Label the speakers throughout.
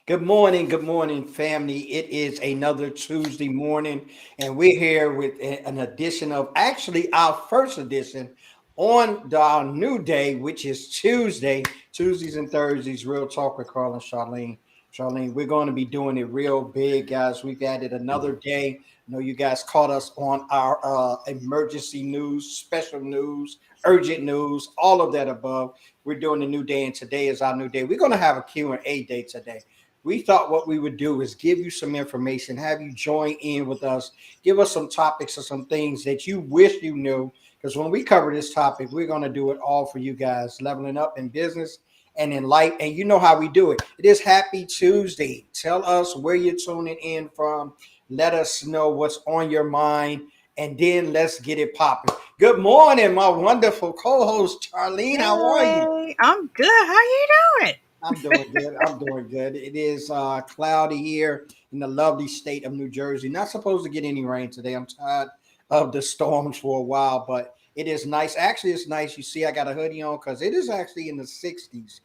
Speaker 1: Good morning, family. It is another Tuesday morning, and we're here with an edition of actually our first edition on our new day, which is Tuesday, Tuesdays and Thursdays, Real Talk with Carl and Charlene. Charlene, we're going to be doing it real big, guys. We've added another day. I know you guys caught us on our emergency news, special news, urgent news, all of that above. We're doing a new day, and today is our new day. We're going to have a Q&A day today. We thought what we would do is give you some information, have you join in with us, give us some topics or some things that you wish you knew. Because when we cover this topic, we're going to do it all for you guys, leveling up in business and in life. And you know how we do it. It is Happy Tuesday. Tell us where you're tuning in from. Let us know what's on your mind. And then let's get it popping. Good morning, my wonderful co-host, Charlene. How are you?
Speaker 2: Hey, I'm good. How you doing?
Speaker 1: I'm doing good. I'm doing good. It is cloudy here in the lovely state of New Jersey. Not supposed to get any rain today. I'm tired of the storms for a while, but it is nice. Actually, it's nice. You see, I got a hoodie on because it is actually in the 60s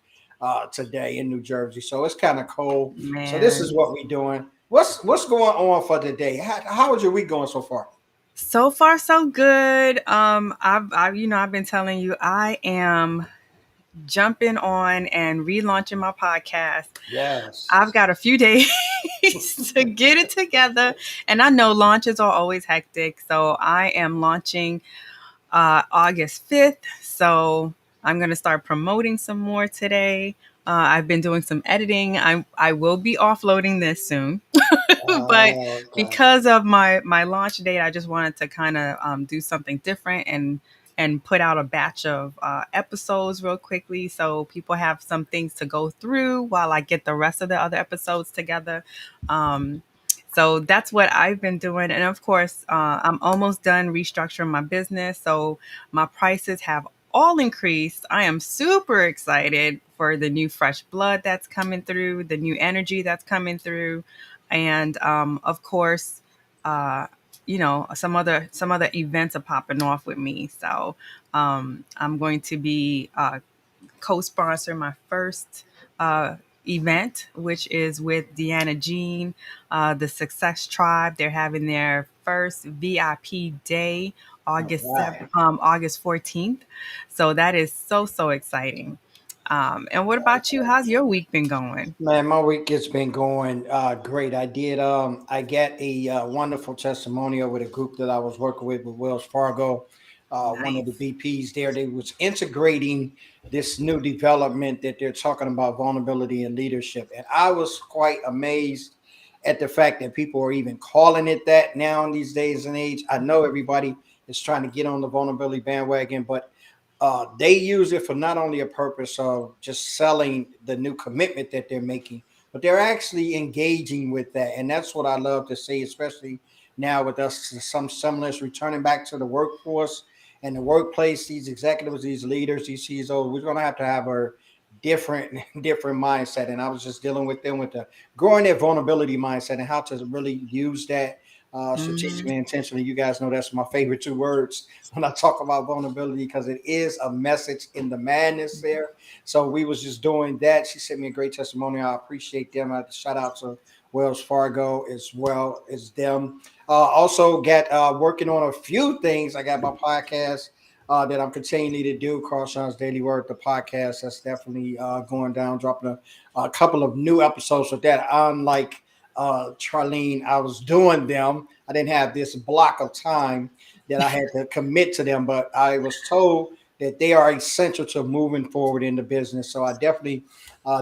Speaker 1: today in New Jersey, so it's kind of cold. So this is
Speaker 2: Man,
Speaker 1: what we're doing. What's going on for today? How is your week going so far?
Speaker 2: so far so good. I've been telling you I am jumping on and relaunching my podcast. I've
Speaker 1: Yes.
Speaker 2: got a few days to get it together, and I know launches are always hectic, so I am launching August 5th. So I'm going to start promoting some more today. I've been doing some editing. I will be offloading this soon, but
Speaker 1: Okay.
Speaker 2: because of my launch date, I just wanted to kind of do something different and put out a batch of episodes real quickly, so people have some things to go through while I get the rest of the other episodes together. Um, so that's what I've been doing. And of course, I'm almost done restructuring my business. So my prices have all increased. I am super excited for the new fresh blood that's coming through, the new energy that's coming through. And of course, uh, some other events are popping off with me. So I'm going to be co-sponsor my first uh, event, which is with Deanna Jean, the Success Tribe. They're having their first VIP day,
Speaker 1: All right.
Speaker 2: August 14th. So that is so exciting. And what about you? How's your week been going?
Speaker 1: Man, my week has been going great. I get a wonderful testimonial with a group that I was working with Wells Fargo. One of the
Speaker 2: Nice.
Speaker 1: VPs there, they was integrating this new development that they're talking about vulnerability and leadership. And I was quite amazed at the fact that people are even calling it that now in these days and age. I know everybody is trying to get on the vulnerability bandwagon, but they use it for not only a purpose of just selling the new commitment that they're making, but they're actually engaging with that. And that's what I love to see, especially now with us, some semblance returning back to the workforce and the workplace. These executives, these leaders, these CEOs, we're going to have a different, different mindset. And I was just dealing with them with the growing their vulnerability mindset and how to really use that
Speaker 2: Hmm.
Speaker 1: strategically, intentionally. You guys know that's my favorite two words when I talk about vulnerability because it is a message in the madness there. So we was just doing that. She sent me a great testimony. I appreciate them. I shout out to Wells Fargo as well as them. Also got working on a few things. I got my podcast that I'm continuing to do. Carl Sean's Daily Word, the podcast. That's definitely going down, dropping a couple of new episodes with that. Unlike Charlene, I was doing them. I didn't have this block of time that I had to commit to them, but I was told that they are essential to moving forward in the business. So I definitely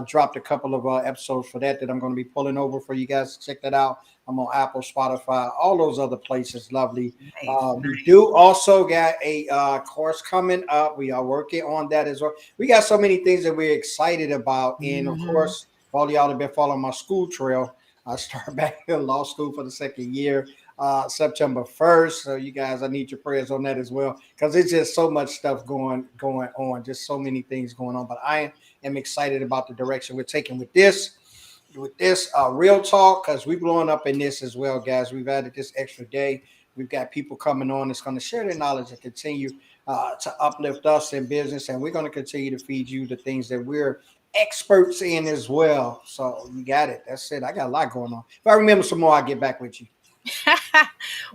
Speaker 1: dropped a couple of episodes for that I'm going to be pulling over for you guys to check that out. I'm on Apple, Spotify, all those other places. Lovely.
Speaker 2: Nice,
Speaker 1: We
Speaker 2: nice.
Speaker 1: do also got a course coming up. We are working on that as well. We got so many things that we're excited about. And of
Speaker 2: Hmm.
Speaker 1: course, for all y'all that have been following my school trail, I start back in law school for the second year, September 1st. So you guys, I need your prayers on that as well, because it's just so much stuff going on, just so many things going on. But I am excited about the direction we're taking with this real talk because we're blowing up in this as well, guys. We've added this extra day. We've got people coming on that's going to share their knowledge and continue to uplift us in business, and we're going to continue to feed you the things that we're experts in as well. So you got it. That's it. I got a lot going on. If I remember some more, I'll get back with you.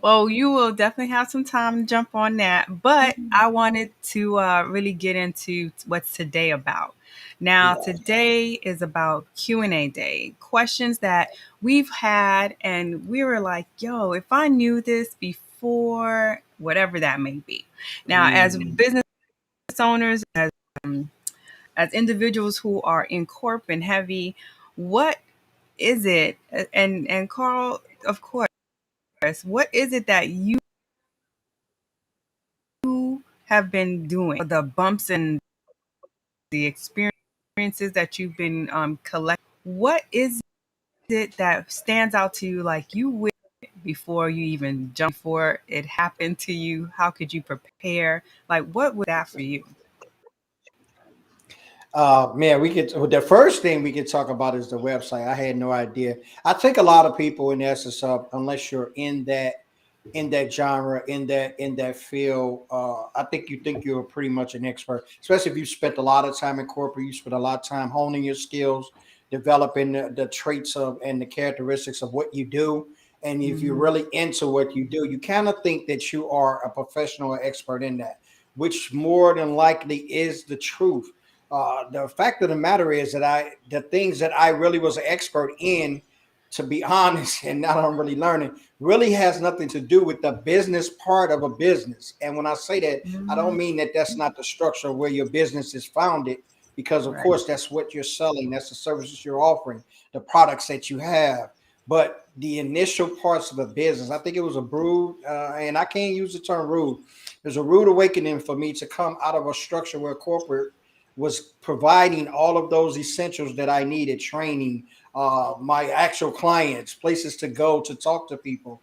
Speaker 2: Well, you will definitely have some time to jump on that. But I wanted to really get into what's today about. Now,
Speaker 1: Yeah.
Speaker 2: today is about Q&A day, questions that we've had, and we were like, "Yo, if I knew this before, whatever that may be." Now, as
Speaker 1: Mm.
Speaker 2: business owners, as individuals who are in corp and heavy, what is it? And Carl, of course, what is it that you have been doing, the bumps and the experiences that you've been collecting? What is it that stands out to you like you wish before you even jump, before it happened to you? How could you prepare? Like, what was that for you?
Speaker 1: Man, we could. Well, the first thing we could talk about is the website. I had no idea. I think a lot of people, in essence, unless you're in that genre, in that field, I think you're pretty much an expert. Especially if you spent a lot of time in corporate, you spent a lot of time honing your skills, developing the traits of and the characteristics of what you do. And if you're
Speaker 2: Mhm.
Speaker 1: really into what you do, you kind of think that you are a professional or expert in that, which more than likely is the truth. The fact of the matter is that the things that I really was an expert in, to be honest, and now I'm really learning, really has nothing to do with the business part of a business. And when I say that, I don't
Speaker 2: Mhm.
Speaker 1: mean that that's not the structure where your business is founded, because of
Speaker 2: Right.
Speaker 1: course that's what you're selling, that's the services you're offering, the products that you have. But the initial parts of a business, I think it was a rude, and I can't use the term rude. There's a rude awakening for me to come out of a structure where corporate was providing all of those essentials that I needed: training, my actual clients, places to go to talk to people,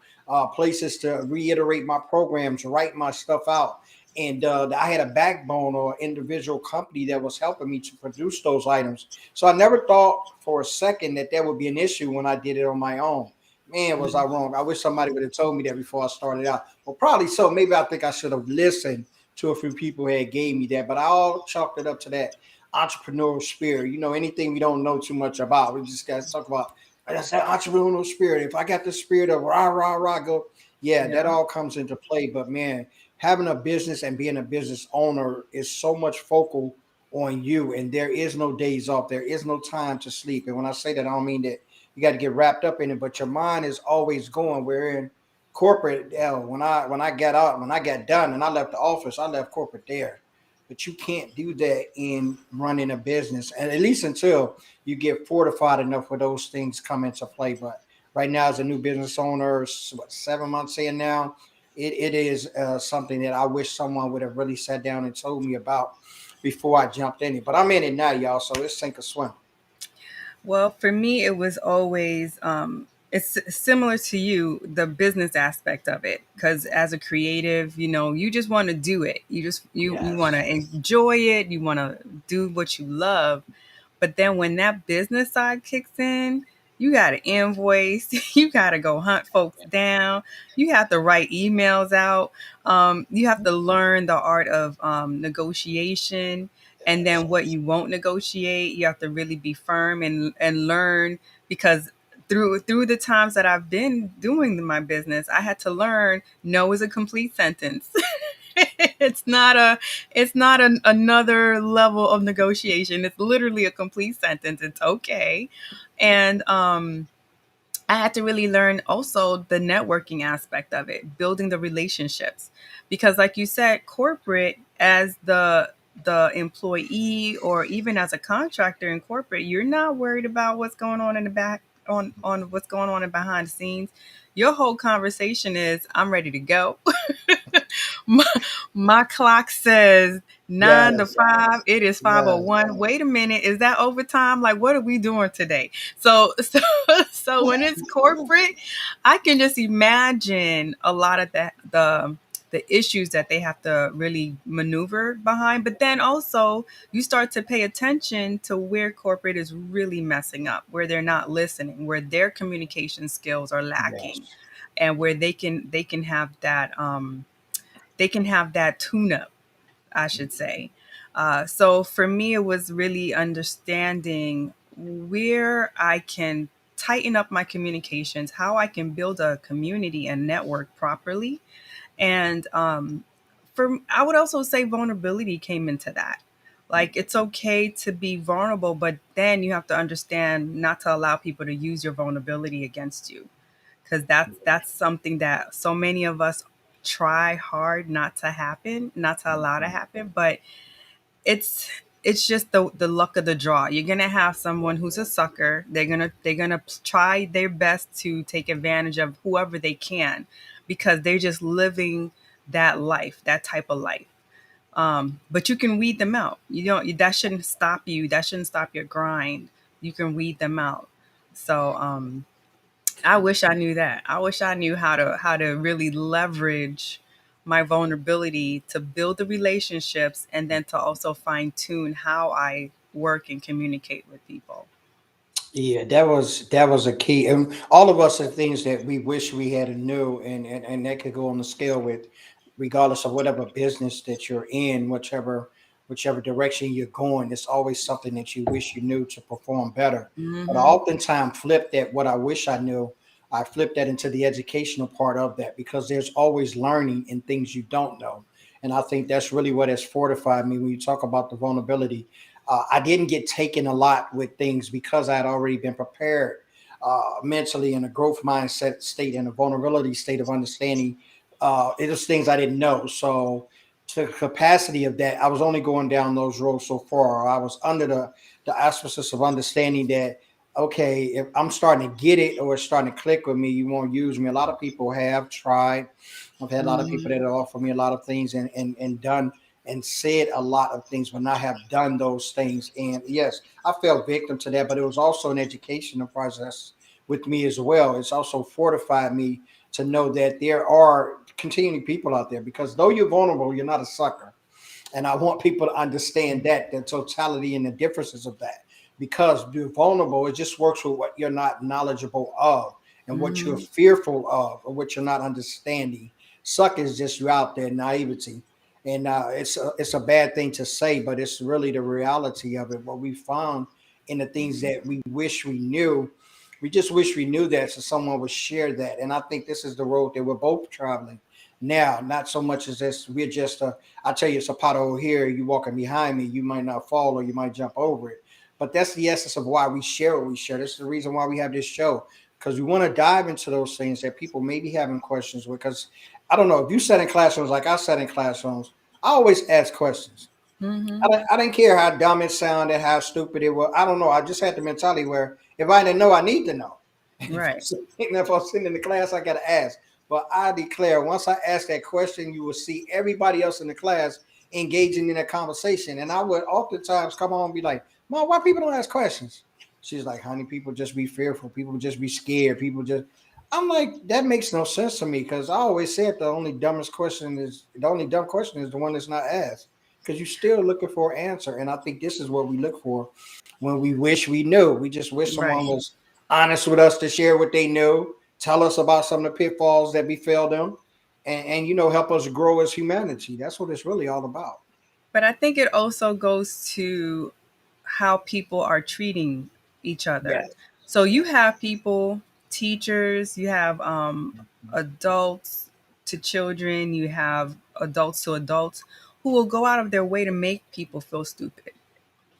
Speaker 1: places to reiterate my programs, write my stuff out. And I had a backbone or individual company that was helping me to produce those items. So I never thought for a second that that would be an issue when I did it on my own. Man, was I wrong? I wish somebody would have told me that before I started out. Well, probably so. Maybe I think I should have listened to a few people who had gave me that, but I all chalked it up to that entrepreneurial spirit. You know, anything we don't know too much about, we just got to talk about. That's that entrepreneurial spirit. If I got the spirit of rah rah rah, go, yeah, that
Speaker 2: Yeah.
Speaker 1: all comes into play. But man, having a business and being a business owner is so much focal on you, and there is no days off. There is no time to sleep. And when I say that, I don't mean that you got to get wrapped up in it, but your mind is always going. We're in corporate. When I got out, when I got done, and I left the office, I left corporate there. But you can't do that in running a business, and at least until you get fortified enough where those things come into play. But right now, as a new business owner, what, 7 months in now, it is something that I wish someone would have really sat down and told me about before I jumped in it. But I'm in it now, y'all. So it's sink or swim.
Speaker 2: Well, for me, it was always it's similar to you, the business aspect of it. Because as a creative, you just want to do it. You want
Speaker 1: Yes.
Speaker 2: to enjoy it. You want to do what you love. But then when that business side kicks in, you got to invoice, you got to go hunt folks down, you have to write emails out, you have to learn the art of negotiation. And then what you won't negotiate, you have to really be firm and learn, because through the times that I've been doing my business, I had to learn no is a complete sentence. it's not a another level of negotiation. It's literally a complete sentence. It's okay. And I had to really learn also the networking aspect of it, building the relationships. Because like you said, corporate, as the employee or even as a contractor in corporate, you're not worried about what's going on in the back, on what's going on in behind the scenes. Your whole conversation is, I'm ready to go. my, my clock says 9 to 5. It is
Speaker 1: Yes.
Speaker 2: 5:01. Wait a minute, is that overtime? Like, what are we doing today? So when it's corporate, I can just imagine a lot of the issues that they have to really maneuver behind. But then also you start to pay attention to where corporate is really messing up, where they're not listening, where their communication skills are lacking,
Speaker 1: Yes.
Speaker 2: and where they can have that tune up, I should say. So for me, it was really understanding where I can tighten up my communications, how I can build a community and network properly. And I would also say vulnerability came into that. Like it's okay to be vulnerable, but then you have to understand not to allow people to use your vulnerability against you, because that's something that so many of us try hard not to happen, not to allow to happen. But it's it's just the luck of the draw. You're gonna have someone who's a sucker. They're gonna try their best to take advantage of whoever they can, because they're just living that life, that type of life. But you can weed them out. You don't. That shouldn't stop you. That shouldn't stop your grind. You can weed them out. So I wish I knew that. I wish I knew how to really leverage my vulnerability to build the relationships, and then to also fine tune how I work and communicate with people.
Speaker 1: Yeah, that was a key, and all of us are things that we wish we had knew, and that could go on the scale with, regardless of whatever business that you're in, whichever direction you're going. It's always something that you wish you knew to perform better. But I
Speaker 2: Hmm.
Speaker 1: oftentimes flip that. What I wish I knew, I flip that into the educational part of that, because there's always learning in things you don't know, and I think that's really what has fortified me when you talk about the vulnerability. I didn't get taken a lot with things because I had already been prepared mentally in a growth mindset state and a vulnerability state of understanding. It was things I didn't know. So, to the capacity of that, I was only going down those roads so far. I was under the auspices of understanding that, okay, if I'm starting to get it or it's starting to click with me, you won't use me. A lot of people have tried. I've had a lot of people
Speaker 2: Hmm.
Speaker 1: that have offered me a lot of things and done and said a lot of things, but not have done those things. And yes, I fell victim to that, but it was also an educational process with me as well. It's also fortified me to know that there are continuing people out there, because though you're vulnerable, you're not a sucker. And I want people to understand that, the totality and the differences of that. Because being vulnerable, it just works with what you're not knowledgeable of and what you're
Speaker 2: Hmm.
Speaker 1: fearful of or what you're not understanding. Suck is just you out there, naivety. And it's a bad thing to say, but it's really the reality of it. What we found in the things that we wish we knew, we just wish we knew that, so someone would share that. And I think this is the road that we're both traveling now. Not so much as this, we're just I tell you, it's a pothole here. You walking behind me, you might not fall or you might jump over it. But that's the essence of why we share what we share. This is the reason why we have this show, because we want to dive into those things that people may be having questions with. Because I don't know if you sat in classrooms like I sat in classrooms, I always ask questions.
Speaker 2: Hmm.
Speaker 1: I didn't care how dumb it sounded, how stupid it was. I don't know. I just had the mentality where if I didn't know, I need to know. And
Speaker 2: Right.
Speaker 1: if I'm sitting in the class, I got to ask. But I declare, once I ask that question, you will see everybody else in the class engaging in a conversation. And I would oftentimes come on and be like, Mom, why people don't ask questions? She's like, honey, people just be fearful. People just be scared. People just. I'm like, that makes no sense to me, because I always said the only dumb question is the one that's not asked, because you're still looking for an answer. And I think this is what we look for when we wish we knew. We just wish someone
Speaker 2: Right.
Speaker 1: was honest with us to share what they knew, tell us about some of the pitfalls that befell them, and help us grow as humanity. That's what it's really all about.
Speaker 2: But I think it also goes to how people are treating each other.
Speaker 1: Yes.
Speaker 2: So you
Speaker 1: Yes.
Speaker 2: have people, teachers, you have adults to children, you have adults to adults, who will go out of their way to make people feel stupid.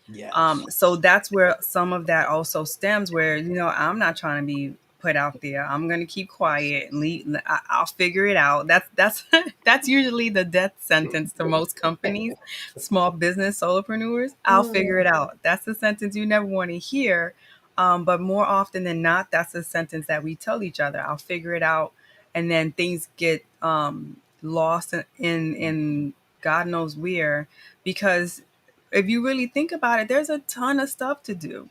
Speaker 1: Yes.
Speaker 2: So that's where some of that also stems, where, I'm not trying to be put out there. I'm going to keep quiet and I'll figure it out. That's that's usually the death sentence to most companies, small business solopreneurs. I'll figure it out. That's the sentence you never want to hear. But more often than not, that's the sentence that we tell each other. I'll figure it out. And then things get lost in God knows where, because if you really think about it, there's a ton of stuff to do.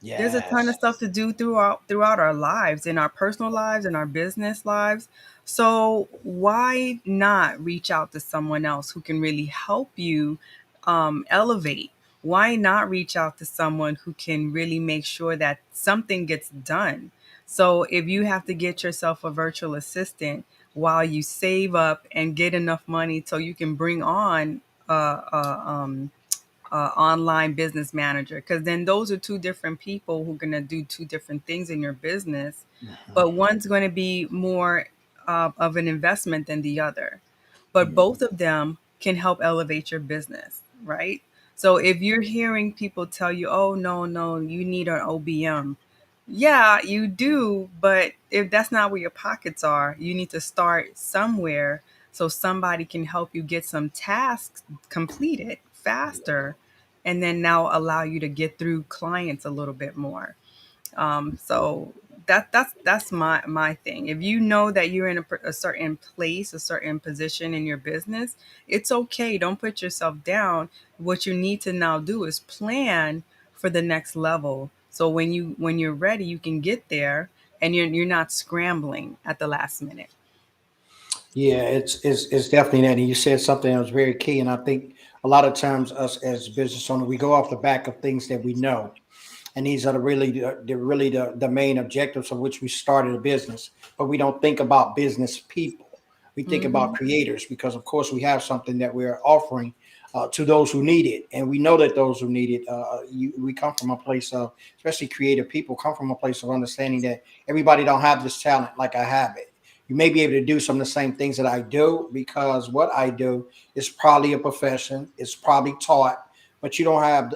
Speaker 2: There's a ton of
Speaker 1: Yes.
Speaker 2: stuff to do throughout our lives, in our personal lives, in our business lives. So why not reach out to someone else who can really help you elevate? Why not reach out to someone who can really make sure that something gets done? So if you have to get yourself a virtual assistant while you save up and get enough money so you can bring on a online business manager, because then those are two different people who are going to do two different things in your business,
Speaker 1: Mhm.
Speaker 2: but one's going to be more of an investment than the other, but
Speaker 1: Mhm.
Speaker 2: both of them can help elevate your business, right? So if you're hearing people tell you, oh, no, no, you need an OBM, yeah, you do, but if that's not where your pockets are, you need to start somewhere so somebody can help you get some tasks completed faster, and then now allow you to get through clients a little bit more. So that's my thing. If you know that you're in a certain place, a certain position in your business, it's okay. Don't put yourself down. What you need to now do is plan for the next level. So when you're ready, you can get there, and you're not scrambling at the last minute.
Speaker 1: Yeah, it's definitely that. And you said something that was very key. And I think a lot of times us as business owners, we go off the back of things that we know. And these are the main objectives of which we started a business. But we don't think about business people. We think about
Speaker 2: Hmm.
Speaker 1: creators because, of course, we have something that we're offering to those who need it, and we know that those who need it. We come from a place of, especially creative people, come from a place of understanding that everybody don't have this talent like I have it. You may be able to do some of the same things that I do because what I do is probably a profession. It's probably taught, but you don't have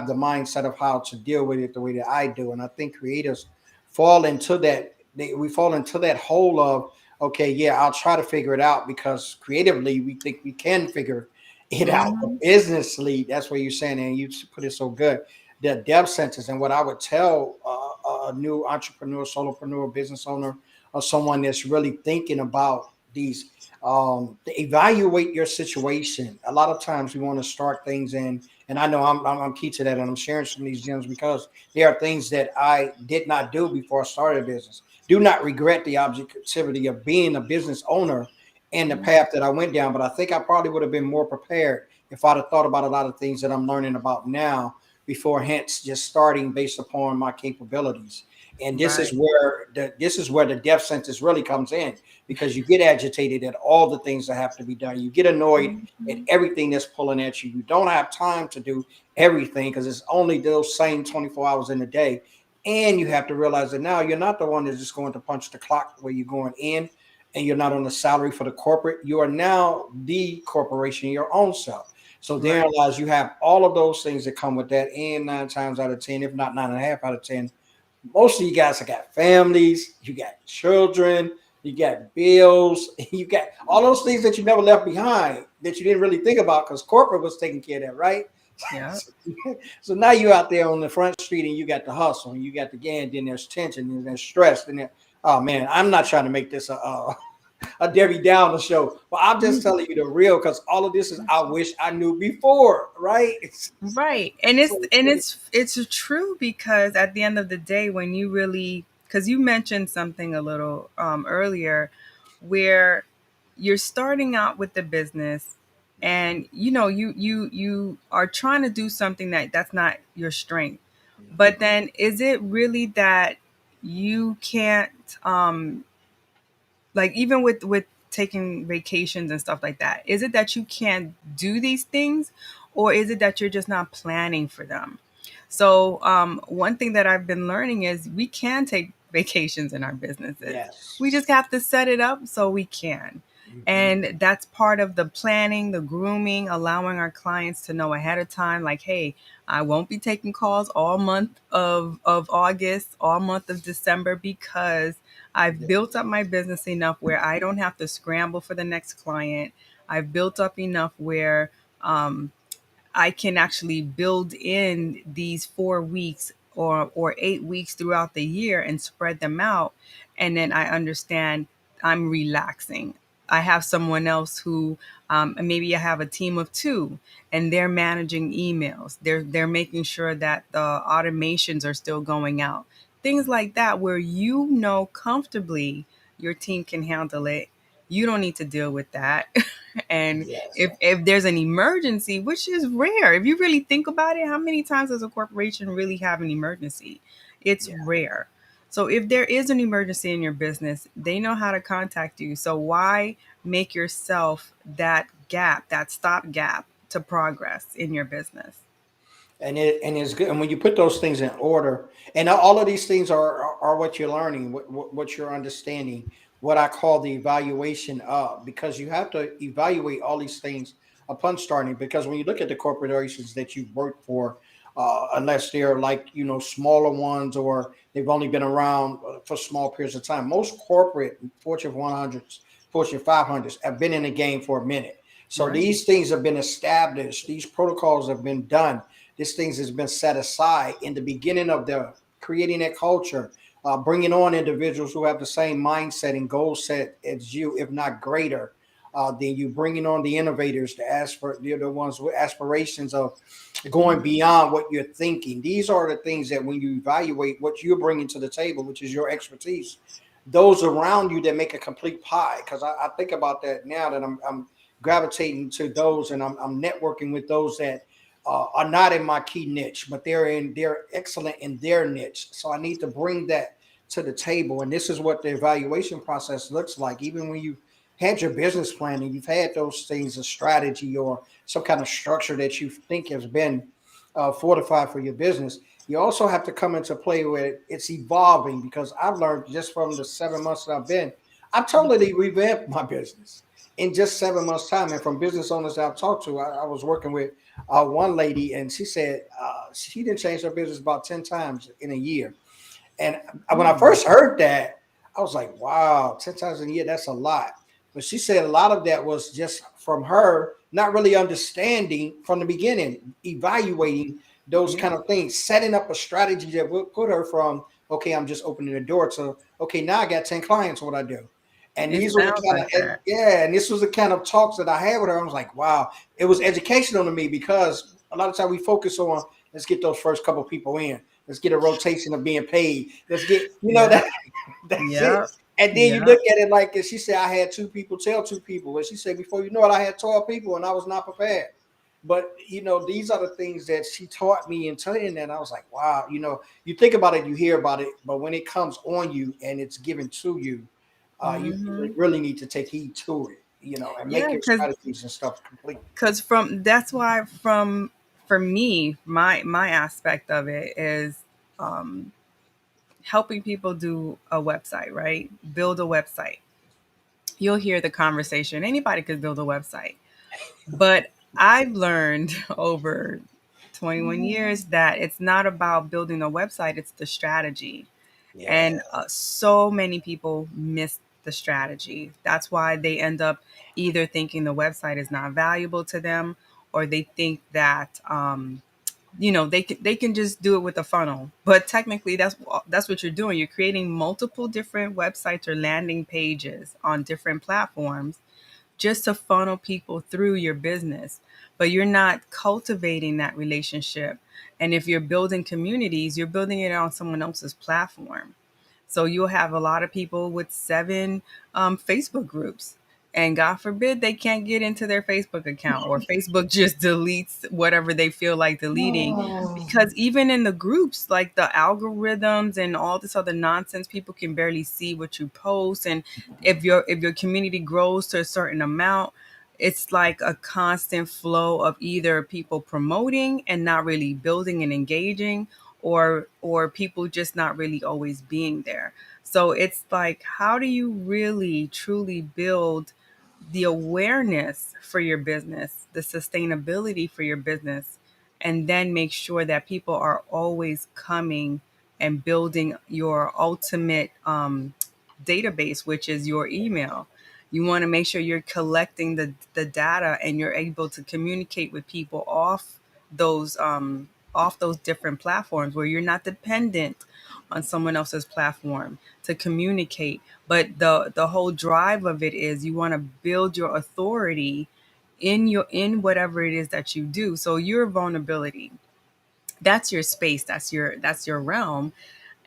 Speaker 1: the mindset of how to deal with it the way that I do. And I think creators fall into that. We fall into that hole of, okay, yeah, I'll try to figure it out because creatively we think we can figure it out. But
Speaker 2: Hmm.
Speaker 1: businessly, that's what you're saying, and you put it so good. The depth centers, and what I would tell a new entrepreneur, solopreneur, business owner, or someone that's really thinking about these, to evaluate your situation. A lot of times we want to start things in, and I know I'm key to that, and I'm sharing some of these gems because there are things that I did not do before I started a business. Do not regret the objectivity of being a business owner and the path that I went down, but I think I probably would have been more prepared if I'd have thought about a lot of things that I'm learning about now before, hence just starting based upon my capabilities. And
Speaker 2: Right.
Speaker 1: this is where the death sentence really comes in, because you get agitated at all the things that have to be done. You get annoyed at
Speaker 2: Mhm.
Speaker 1: everything that's pulling at you. You don't have time to do everything because it's only those same 24 hours in a day. And you have to realize that now you're not the one that's just going to punch the clock where you're going in, and you're not on the salary for the corporate. You are now the corporation, your own self. So therein
Speaker 2: Right.
Speaker 1: lies, you have all of those things that come with that. And nine times out of 10, if not nine and a half out of 10, most of you guys have got families, you got children, you got bills, you got all those things that you never left behind that you didn't really think about because corporate was taking care of that, right?
Speaker 2: Yeah.
Speaker 1: So now you're out there on the front street and you got the hustle and you got the gang, then there's tension and there's stress and then, oh man, I'm not trying to make this a Debbie Downer show, but I'm just telling you the real because all of this is I wish I knew before, right?
Speaker 2: Right. And it's true, because at the end of the day, when you really, because you mentioned something a little earlier, where you're starting out with the business, and you are trying to do something that's not your strength. But then is it really that you can't, like, even with taking vacations and stuff like that, is it that you can't do these things, or is it that you're just not planning for them? So one thing that I've been learning is we can take vacations in our businesses.
Speaker 1: Yes.
Speaker 2: We just have to set it up so we can.
Speaker 1: Mhm.
Speaker 2: And that's part of the planning, the grooming, allowing our clients to know ahead of time, like, hey, I won't be taking calls all month of August, all month of December, because I've
Speaker 1: Yeah.
Speaker 2: built up my business enough where I don't have to scramble for the next client. I've built up enough where um, I can actually build in these 4 weeks or 8 weeks throughout the year and spread them out. And then I understand I'm relaxing. I have someone else who, maybe I have a team of two, and they're managing emails. They're making sure that the automations are still going out. Things like that, where comfortably your team can handle it. You don't need to deal with that. And
Speaker 1: Yes.
Speaker 2: if there's an emergency, which is rare, if you really think about it, how many times does a corporation really have an emergency? It's
Speaker 1: Yeah.
Speaker 2: rare. So if there is an emergency in your business, they know how to contact you. So why make yourself that gap, that stop gap to progress in your business?
Speaker 1: and it's good. And when you put those things in order, and all of these things are what you're learning, what you're understanding, what I call the evaluation of, because you have to evaluate all these things upon starting. Because when you look at the corporations that you've worked for, unless they're like smaller ones or they've only been around for small periods of time, most corporate Fortune 100s, Fortune 500s have been in the game for a minute. So
Speaker 2: Right.
Speaker 1: these things have been established. These protocols have been done. This things has been set aside in the beginning of the creating that culture, bringing on individuals who have the same mindset and goal set as you, if not greater. Then you bringing on the innovators, the ones with aspirations of going
Speaker 2: Mhm.
Speaker 1: beyond what you're thinking. These are the things that when you evaluate what you're bringing to the table, which is your expertise, those around you that make a complete pie. Because I think about that now that I'm gravitating to those and I'm networking with those that are not in my key niche, but they're excellent in their niche. So I need to bring that to the table. And this is what the evaluation process looks like. Even when you had your business plan and you've had those things, a strategy or some kind of structure that you think has been fortified for your business, you also have to come into play where it's evolving. Because I've learned just from the 7 months that I've been, I've totally revamped my business in just 7 months time. And from business owners that I've talked to, I was working with one lady, and she said she didn't change her business about 10 times in a year. And when I
Speaker 2: Mm.
Speaker 1: first heard that, I was like, wow, 10 times a year, that's a lot. But she said a lot of that was just from her not really understanding from the beginning, evaluating those
Speaker 2: Yeah.
Speaker 1: kind of things, setting up a strategy that would put her from, okay, I'm just opening the door to, okay, now I got 10 clients, what I do. And
Speaker 2: It
Speaker 1: these were the
Speaker 2: sounds
Speaker 1: kind
Speaker 2: like
Speaker 1: of,
Speaker 2: that.
Speaker 1: yeah, and this was the kind of talks that I had with her. I was like, wow, it was educational to me because a lot of time we focus on, let's get those first couple people in. Let's get a rotation of being paid. Let's get,
Speaker 2: Yeah.
Speaker 1: that that's it.
Speaker 2: Yeah.
Speaker 1: And then you
Speaker 2: Yeah.
Speaker 1: look at it like this. She said, I had two people tell two people. And she said, before you know it, I had 12 people and I was not prepared. But, these are the things that she taught me and telling that I was like, wow, you think about it, you hear about it, but when it comes on you and it's given to you, you
Speaker 2: Hmm.
Speaker 1: really need to take heed to it, and make
Speaker 2: Yeah,
Speaker 1: your strategies and stuff complete.
Speaker 2: because from that's why from for me, my aspect of it is um, helping people do a website, right? Build a website. You'll hear the conversation. Anybody could build a website, but I've learned over 21 years that it's not about building a website; it's the strategy.
Speaker 1: Yeah.
Speaker 2: And so many people miss the strategy. That's why they end up either thinking the website is not valuable to them, or they think that they can just do it with a funnel. But technically, that's what you're doing. You're creating multiple different websites or landing pages on different platforms just to funnel people through your business. But you're not cultivating that relationship. And if you're building communities, you're building it on someone else's platform. So you'll have a lot of people with seven Facebook groups. And God forbid they can't get into their Facebook account, or Facebook just deletes whatever they feel like deleting. Because even in the groups, like the algorithms and all this other nonsense, people can barely see what you post. And if your community grows to a certain amount, it's like a constant flow of either people promoting and not really building and engaging, or people just not really always being there. So it's like, how do you really truly build the awareness for your business, the sustainability for your business, and then make sure that people are always coming and building your ultimate database, which is your email. You want to make sure you're collecting the data and you're able to communicate with people those off those different platforms where you're not dependent on someone else's platform to communicate. But the whole drive of it is you want to build your authority in whatever it is that you do. So your vulnerability, that's your space, that's your realm.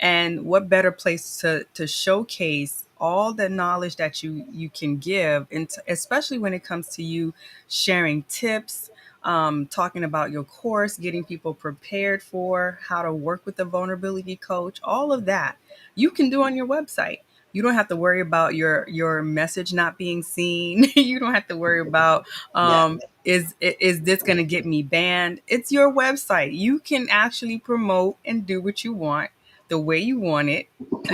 Speaker 2: And what better place to showcase all the knowledge that you can give, and especially when it comes to you sharing tips, talking about your course, getting people prepared for how to work with a vulnerability coach. All of that you can do on your website. You don't have to worry about your message not being seen. You don't have to worry about
Speaker 1: Yeah.
Speaker 2: is this going to get me banned? It's your website. You can actually promote and do what you want the way you want it,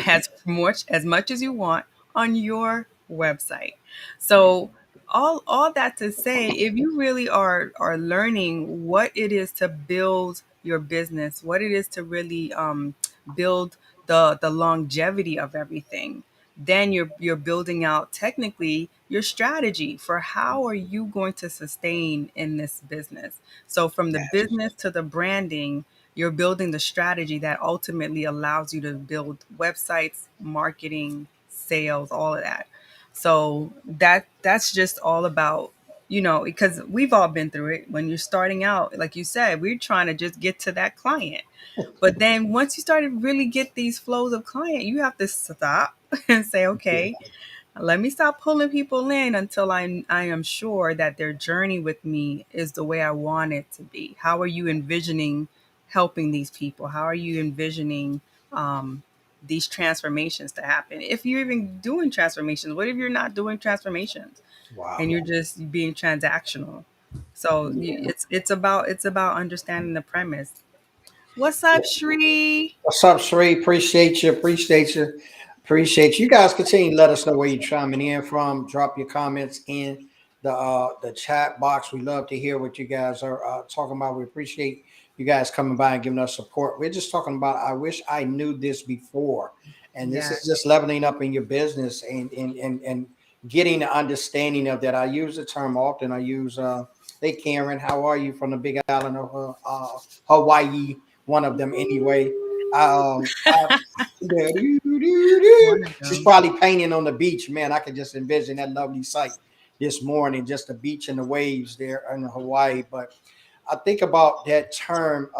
Speaker 2: as much as you want on your website.
Speaker 1: Yeah.
Speaker 2: So all that to say, if you really are learning what it is to build your business, what it is to really build the longevity of everything, then you're building out technically your strategy for how are you going to sustain in this business. So from the
Speaker 1: Yes.
Speaker 2: business to the branding, you're building the strategy that ultimately allows you to build websites, marketing, sales, all of that. So that's just all about, because we've all been through it. When you're starting out, like you said, we're trying to just get to that client. But then once you start to really get these flows of client, you have to stop and say, okay, let me stop pulling people in until I am sure that their journey with me is the way I want it to be. How are you envisioning helping these people? How are you envisioning um, these transformations to happen? If you're even doing transformations, what if you're not doing transformations and
Speaker 1: Wow.
Speaker 2: you're just being transactional? So
Speaker 1: Yeah.
Speaker 2: it's about understanding the premise. What's up, Shri?
Speaker 1: What's up, Sheree? Appreciate you. Appreciate you. Appreciate you. You guys continue to let us know where you're chiming in from. Drop your comments in the chat box. We love to hear what you guys are talking about. We appreciate you guys coming by and giving us support. We're just talking about I wish I knew this before. And this
Speaker 2: Yeah.
Speaker 1: is just leveling up in your business and getting the understanding of that. I use the term often. I use hey Karen, how are you from the big island of Hawaii? One of them anyway. I,
Speaker 2: One of
Speaker 1: she's
Speaker 2: them.
Speaker 1: probably painting on the beach. Man, I could just envision that lovely sight this morning, just the beach and the waves there in Hawaii. But I think about that term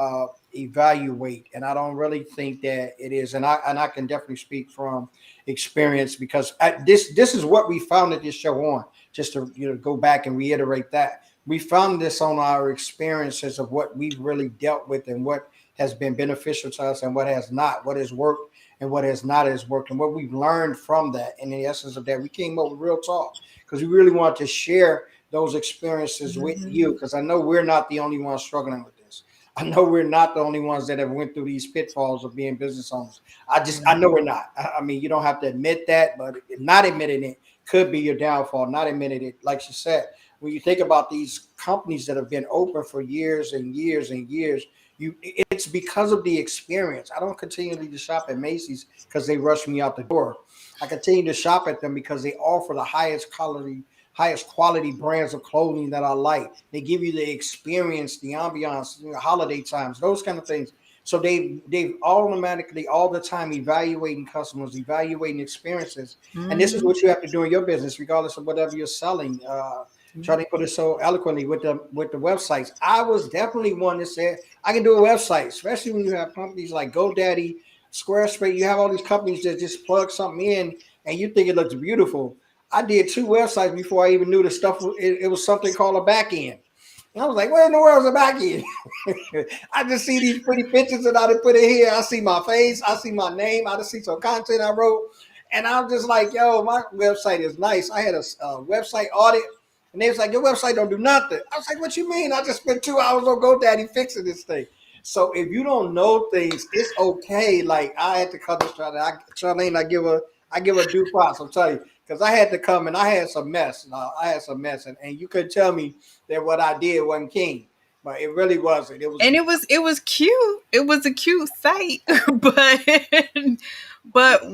Speaker 1: evaluate, and I don't really think that it is. And I can definitely speak from experience because this is what we founded this show on. Just to go back and reiterate that we found this on our experiences of what we've really dealt with and what has been beneficial to us and what has not, what has worked and what has not has worked, and what we've learned from that. And the essence of that, we came up with real talk because we really want to share those experiences with you
Speaker 2: Mhm.
Speaker 1: because I know we're not the only ones struggling with this. I know we're not the only ones that have went through these pitfalls of being business owners. I know we're not. I mean, you don't have to admit that, but not admitting it could be your downfall. Not admitting it, like she said, when you think about these companies that have been open for years and years and years, it's because of the experience. I don't continually to shop at Macy's because they rush me out the door. I continue to shop at them because they offer the highest quality brands of clothing that I like. They give you the experience, the ambiance, holiday times, those kind of things. So they've automatically all the time evaluating customers, evaluating experiences, and this is
Speaker 2: Mhm.
Speaker 1: what you have to do in your business, regardless of whatever you're selling. Charlie put it so eloquently with the websites. I was definitely one that said I can do a website, especially when you have companies like GoDaddy, Squarespace. You have all these companies that just plug something in and you think it looks beautiful. I did two websites before I even knew the stuff. It was something called a back end. And I was like, where in the world is the back end? I just see these pretty pictures that I done put in here. I see my face. I see my name. I just see some content I wrote. And I'm just like, yo, my website is nice. I had a website audit. And they was like, your website don't do nothing. I was like, what you mean? I just spent 2 hours on GoDaddy fixing this thing. So if you don't know things, it's okay. Like I had to cut this Charlene, I give her due props. I'm telling you, because I had to come and I had some mess. I had some mess, and you could tell me that what I did wasn't king, but it really wasn't. It was
Speaker 2: And it was cute. It was a cute site, but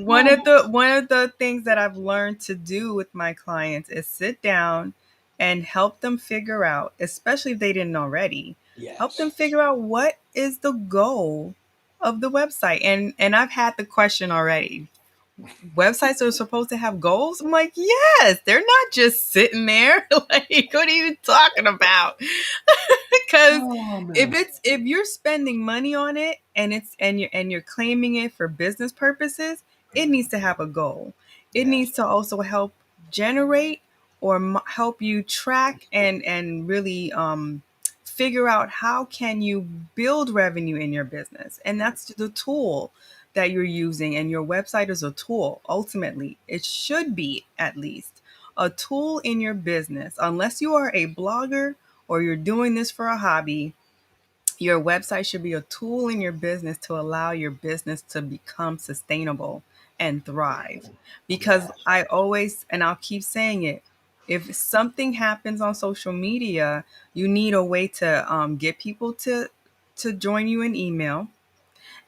Speaker 2: one of the things that I've learned to do with my clients is sit down and help them figure out, especially if they didn't already, help them
Speaker 1: yes,
Speaker 2: figure out what is the goal of the website. And I've had the question already. Websites are supposed to have goals? I'm like, yes, they're not just sitting there. Like, what are you talking about? Because
Speaker 1: oh
Speaker 2: if
Speaker 1: man,
Speaker 2: you're spending money on it and you're claiming it for business purposes, it needs to have a goal. It needs
Speaker 1: yes,
Speaker 2: to also help generate or help you track and really figure out how can you build revenue in your business. And that's the tool that you're using, and your website is a tool. Ultimately, it should be at least a tool in your business. Unless you are a blogger or you're doing this for a hobby, your website should be a tool in your business to allow your business to become sustainable and thrive. Because
Speaker 1: Yes.
Speaker 2: I always, and I'll keep saying it, if something happens on social media, you need a way to get people to join you in email,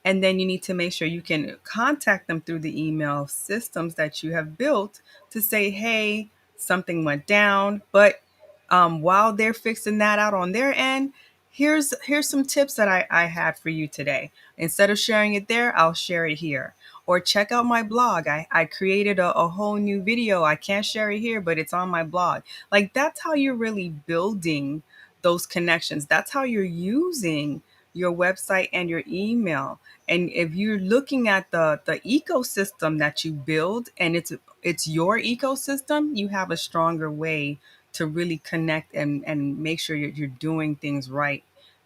Speaker 2: and then you need to make sure you can contact them through the email systems that you have built to say, hey, something went down. But while they're fixing that out on their end, here's some tips that I had for you today. Instead of sharing it there, I'll share it here. Or check out my blog. I created a whole new video. I can't share it here, but it's on my blog. Like, that's how you're really building those connections. That's how you're using your website and your email. And if you're looking at the ecosystem that you build, and it's your ecosystem, you have a stronger way to really connect and make sure you're doing things right,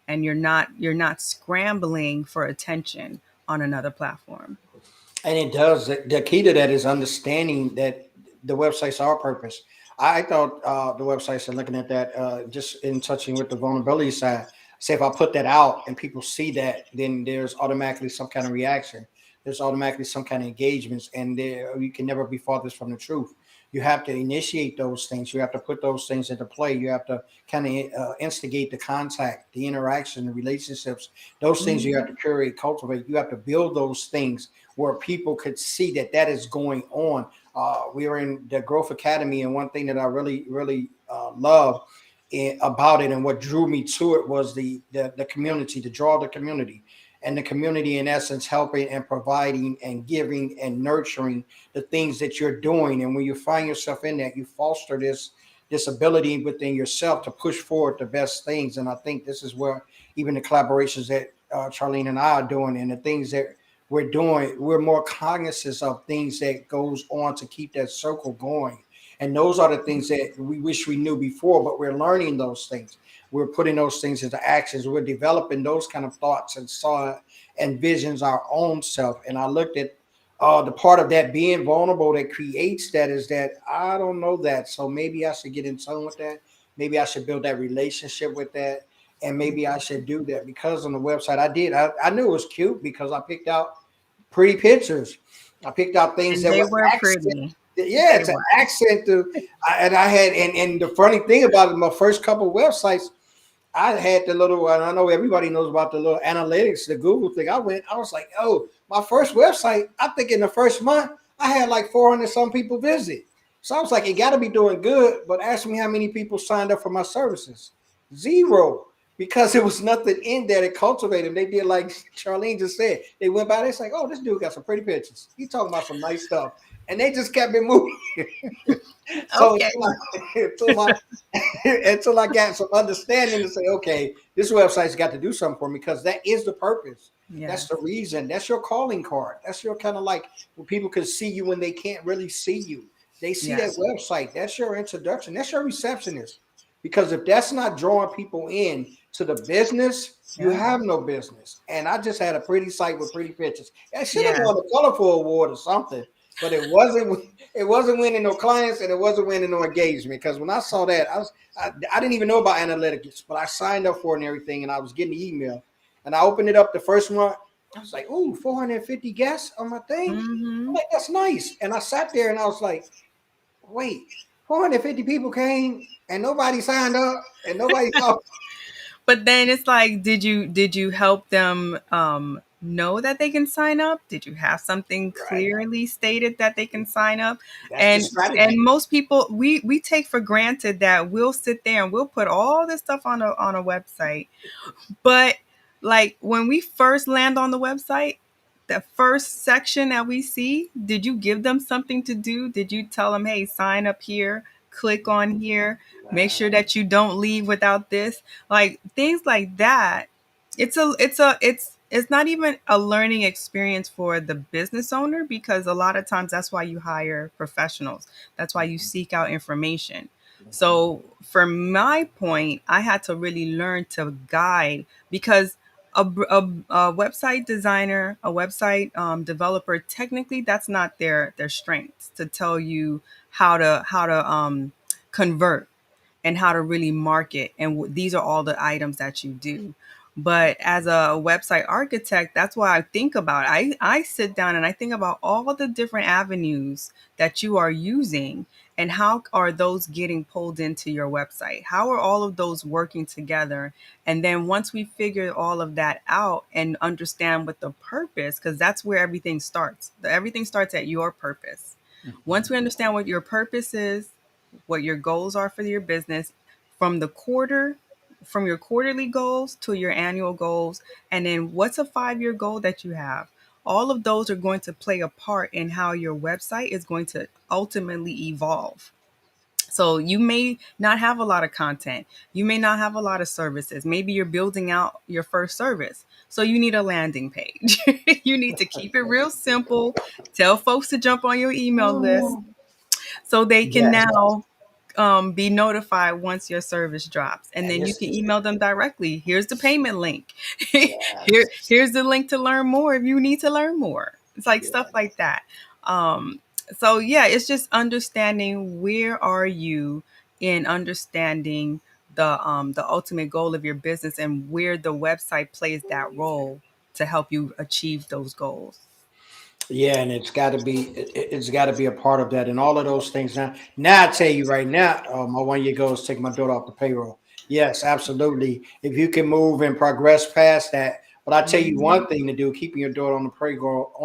Speaker 2: and you're not scrambling for attention on another platform.
Speaker 1: And it does. The key to that is understanding that the websites are purpose. I thought the websites and looking at that, just in touching with the vulnerability side. Say if I put that out and people see that, then there's automatically some kind of reaction. There's automatically some kind of engagements, and there you can never be farthest from the truth. You have to initiate those things. You have to put those things into play. You have to kind of instigate the contact, the interaction, the relationships. Those things you have
Speaker 2: Mhm.
Speaker 1: to curate, cultivate. You have to build those things where people could see that that is going on. We were in the Growth Academy, and one thing that I really love about it, and what drew me to it, was the community, to draw the community, and the community in essence helping and providing and giving and nurturing the things that you're doing. And when you find yourself in that, you foster this ability within yourself to push forward the best things. And I think this is where even the collaborations that Charlene and I are doing, and the things that we're doing, we're more cognizant of things that goes on to keep that circle going. And those are the things that we wish we knew before, but we're learning those things. We're putting those things into actions. We're developing those kind of thoughts and saw and visions our own self. And I looked at the part of that being vulnerable that creates that is that I don't know that. So maybe I should get in tune with that. Maybe I should build that relationship with that. And maybe I should do that, because on the website I did. I knew it was cute because I picked out pretty pictures. I picked out things
Speaker 2: And
Speaker 1: that
Speaker 2: they
Speaker 1: were
Speaker 2: were
Speaker 1: accent.
Speaker 2: pretty.
Speaker 1: Yeah,
Speaker 2: They
Speaker 1: it's an
Speaker 2: were.
Speaker 1: accent to, and I had, and the funny thing about it, my first couple of websites, I had the little, and I know everybody knows about the little analytics, the Google thing. I was like, oh, my first website, I think in the first month, I had like 400 some people visit. So I was like, it got to be doing good. But ask me how many people signed up for my services. Zero. Because there was nothing in there that cultivated. They did like Charlene just said. They went by, it's like, oh, this dude got some pretty pictures. He talking about some nice stuff. And they just kept it moving. So
Speaker 2: Okay.
Speaker 1: until my until I got some understanding to say, okay, this website's got to do something for me, because that is the purpose. That's the
Speaker 2: Yes.
Speaker 1: reason. That's your calling card. That's your kind of like when people can see you when they can't really see you. They see that
Speaker 2: Yes.
Speaker 1: website. That's your introduction. That's your receptionist. Because if that's not drawing people in to the business, you
Speaker 2: Yeah.
Speaker 1: have no business. And I just had a pretty site with pretty pictures. I should have
Speaker 2: Yeah.
Speaker 1: won a colorful award or something, but it wasn't. It wasn't winning no clients, and it wasn't winning no engagement. Because when I saw that, I didn't even know about analytics, but I signed up for it and everything, and I was getting the email, and I opened it up the first month. I was like, "Ooh, 450 guests on my thing." I'm
Speaker 2: Hmm.
Speaker 1: like, "That's nice." And I sat there and I was like, "Wait, 450 people came and nobody signed up and nobody saw."
Speaker 2: But then it's like, did you help them know that they can sign up? Did you have something
Speaker 1: Right.
Speaker 2: clearly stated that they can sign up?
Speaker 1: That's the
Speaker 2: And
Speaker 1: strategy.
Speaker 2: most people, we take for granted that we'll sit there and we'll put all this stuff on a website. But like when we first land on the website, the first section that we see, did you give them something to do? Did you tell them, hey, sign up here, click on here, make sure that you don't leave without this? Like things like that. It's not even a learning experience for the business owner, because a lot of times that's why you hire professionals. That's why you seek out information. So for my point, I had to really learn to guide because a website designer, a website developer, technically that's not their strengths to tell you how to convert and how to really market. And these are all the items that you do. But as a website architect, that's why I think about it. I sit down and I think about all the different avenues that you are using and how are those getting pulled into your website? How are all of those working together? And then once we figure all of that out and understand what the purpose, because that's where everything starts. Everything starts at your purpose. Once we understand what your purpose is, what your goals are for your business, from the quarter, from your quarterly goals to your annual goals, and then what's a 5-year goal that you have. All of those are going to play a part in how your website is going to ultimately evolve. So you may not have a lot of content. You may not have a lot of services. Maybe you're building out your first service. So you need a landing page. You need to keep it real simple. Tell folks to jump on your email list so they can
Speaker 1: Yes,
Speaker 2: now be notified once your service drops, and
Speaker 1: and
Speaker 2: then you
Speaker 1: it's
Speaker 2: can email them directly. Here's the payment link.
Speaker 1: yes,
Speaker 2: Here's the link to learn more if you need to learn more. It's like
Speaker 1: yeah.
Speaker 2: stuff like that. Um, so yeah, it's just understanding where are you in understanding the ultimate goal of your business and where the website plays that role to help you achieve those goals.
Speaker 1: Yeah, and it's got to be a part of that, and all of those things. Now I tell you right now, my 1 year goal is take my daughter off the payroll. Yes, absolutely. If you can move and progress past that, but I tell you
Speaker 2: Mhm.
Speaker 1: one thing to do: keeping your daughter on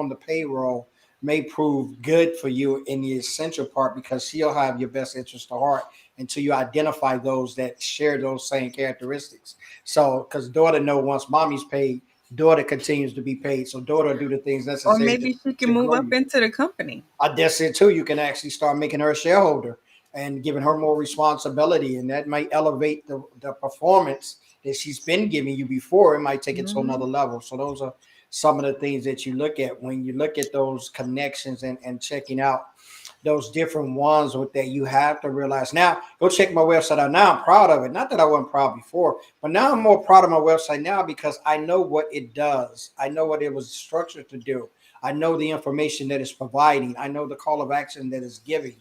Speaker 1: the payroll may prove good for you in the essential part because she'll have your best interest at heart until you identify those that share those same characteristics. So, because daughter know once mommy's paid, daughter continues to be paid. So daughter do the things
Speaker 2: Or
Speaker 1: necessary
Speaker 2: maybe she can
Speaker 1: to
Speaker 2: move
Speaker 1: grow
Speaker 2: up
Speaker 1: you.
Speaker 2: into the company.
Speaker 1: I guess it too. You can actually start making her a shareholder and giving her more responsibility, and that might elevate the performance that she's been giving you before. It might take it to
Speaker 2: Hmm.
Speaker 1: another level. So those are some of the things that you look at when you look at those connections and checking out those different ones with that you have to realize. Now go check my website out. Now I'm proud of it. Not that I wasn't proud before, but now I'm more proud of my website now because I know what it does. I know what it was structured to do. I know the information that it's providing. I know the call of action that it's giving.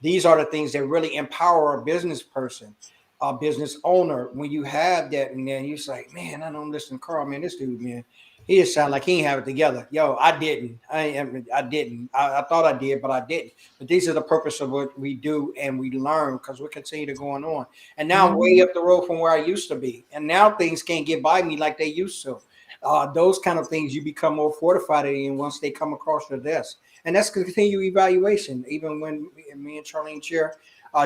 Speaker 1: These are the things that really empower a business person, a business owner. When you have that, and then you say, "Man, I don't listen to Carl. Man, this dude, man, he just sound like he ain't have it together." Yo, I didn't. I didn't. I thought I did, but I didn't. But these are the purpose of what we do and we learn because we continue to going on. And now I'm way
Speaker 2: Hmm.
Speaker 1: up the road from where I used to be, and now things can't get by me like they used to. Those kind of things you become more fortified in once they come across your desk. And that's continue evaluation. Even when me and Charlene share